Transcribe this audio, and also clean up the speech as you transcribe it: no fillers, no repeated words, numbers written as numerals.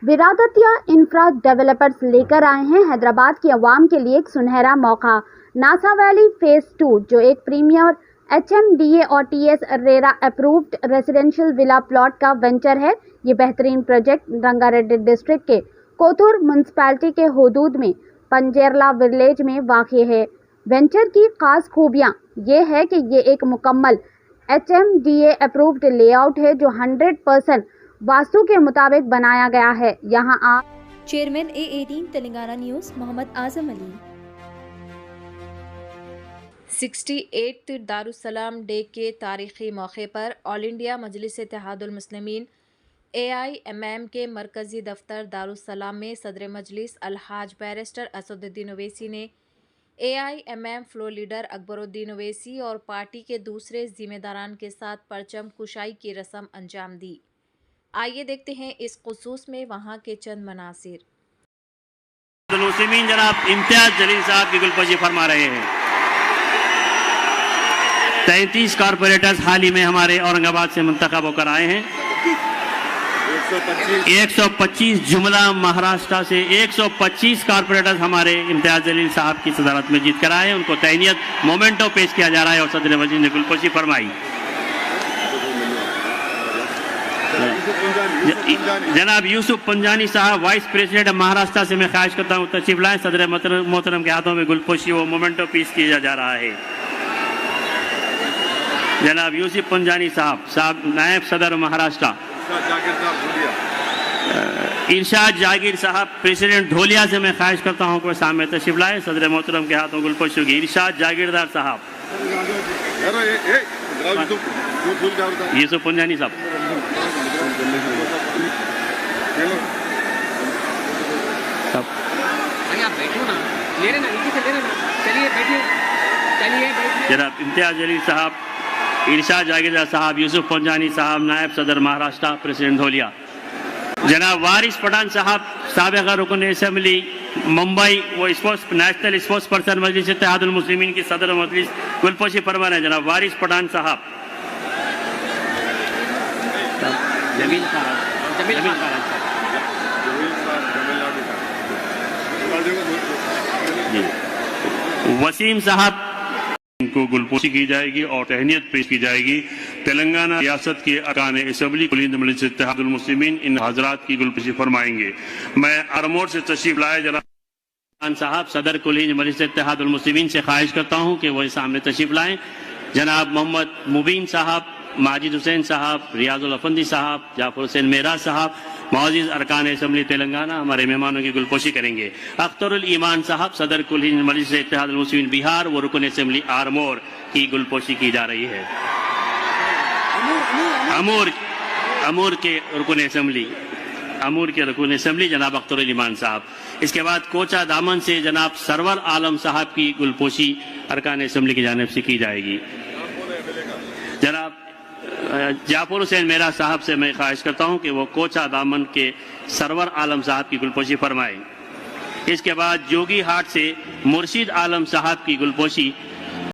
विरादतिया infra developers लेकर आए हैं हैदराबाद की आवाम के लिए एक सुनहरा मौका। नासा वैली फेज 2 जो एक प्रीमियर HMDA और TS RERA approved residential villa plot का वेंचर है। ये बेहतरीन प्रोजेक्ट रंगारेड्डी डिस्ट्रिक्ट के कोथूर म्यूनसिपैलिटी के हुदूद में पंजेरला विलेज में वाक़ है। वेंचर की खास खूबियाँ ये है कि ये एक मुकम्मल HMDA अप्रूव्ड लेआउट है जो 100% वास्तु के मुताबिक बनाया गया है। यहाँ आप chairman A18 Telangana news Mohammed Azam Ali. 68th Darussalam day के तारीख़ी मौके पर All India Majlis Ittehadul Muslimeen AIMM के मरकज़ी दफ्तर दारुस्सलाम में सदर मजलिस अलहाज बैरिस्टर असदुद्दीन ओवैसी ने AIMM floor leader Akbaruddin Owaisi और पार्टी के दूसरे जिम्मेदारान के साथ परचम कुशाई की रस्म अंजाम दी। आइए देखते हैं इस खुसूस में वहाँ के चंद मनासिर। मुस्लिमीन जनाब इम्तियाज जलील साहब की गुलपजी फरमा रहे हैं। 33 कारपोरेटर्स हाल ही में हमारे औरंगाबाद से मुंतखब होकर आए हैं। 125 जुमला महाराष्ट्र से 125 कारपोरेटर्स हमारे इम्तियाज जलील साहब की सदारत में जीत कर आए हैं। उनको तहनीत मोमेंटो पेश किया जा रहा है और सदर मजीद ने गुलपजी फरमाई। जनाब यूसुफ पंजानी साहब वाइस प्रेसिडेंट महाराष्ट्र से मैं ख्वाहिश करता हूँ तशरीफ लाएं। सदर मोहतरम के हाथों में गुलपोशी वो मोमेंटो पीस किया जा रहा है। जनाब यूसुफ पंजानी साहब नायब सदर महाराष्ट्र। इरशाद जागीर साहब प्रेसिडेंट ढोलिया से मैं ख्वाहिश करता हूँ कि सामने तशरीफ लाएं। सदर मोहतरम के हाथों गुलपोशी होगी। इरशाद जागीरदार साहब। यूसुफ पंजानी साहब। जनाब इम्तियाज जलील साहब, इरशाद जागीरदार साहब, यूसुफ पंजानी साहब नायब सदर महाराष्ट्र प्रेसिडेंट ढोलिया। जनाब वारिस पठान साहब साबिक़ा रुकन असेंबली मुंबई वो नेशनल स्पोर्ट्स पर्सन मजलिस इत्तेहादुल मुस्लिमीन की सदर मजलिस गुलपोशी फरमा रहे हैं। जनाब वारिस पठान साहब। जमील वसीम साहब को गुलपोशी की जाएगी और तहनीत पेश की जाएगी। तेलंगाना रियासत के अरकान असेंबली कुलीन मजलिस इत्तेहादुल मुस्लिमीन इन हजरात की गुलपोशी फरमाएंगे। मैं आरमोर से तशरीफ लाए जनाब साहब सदर कुलीन मजलिस इत्तेहादुल मुस्लिमीन से ख्वाहिश करता हूँ कि वह सामने तशरीफ लाएं। जनाब मोहम्मद मुबीन साहब, माजिद हुसैन साहब, रियाजुल अफंदी साहब, जाफर हुसैन मेरा साहब, मौजूद अरकान असेंबली तेलंगाना हमारे मेहमानों की गुलपोशी करेंगे। अख्तरुल ईमान साहब सदर कुलीन मजलिस इत्तेहादुल मुस्लिमीन बिहार व रुकन असेंबली आरमोर की गुलपोशी की जा रही है। अमूर के रुकन असेंबली जनाब अख्तरुल ईमान साहब। इसके बाद कोचा दामन से जनाब सरवर आलम साहब की गुलपोशी अरकान असेंबली की जानिब से की जाएगी। जनाब जाफर हुसैन मेरा साहब से मैं ख्वाहिश करता हूं कि वो कोचा दामन के सरवर आलम साहब की गुलपोशी फरमाएं। इसके बाद जोगी हाट से मुर्शिद आलम साहब की गुलपोशी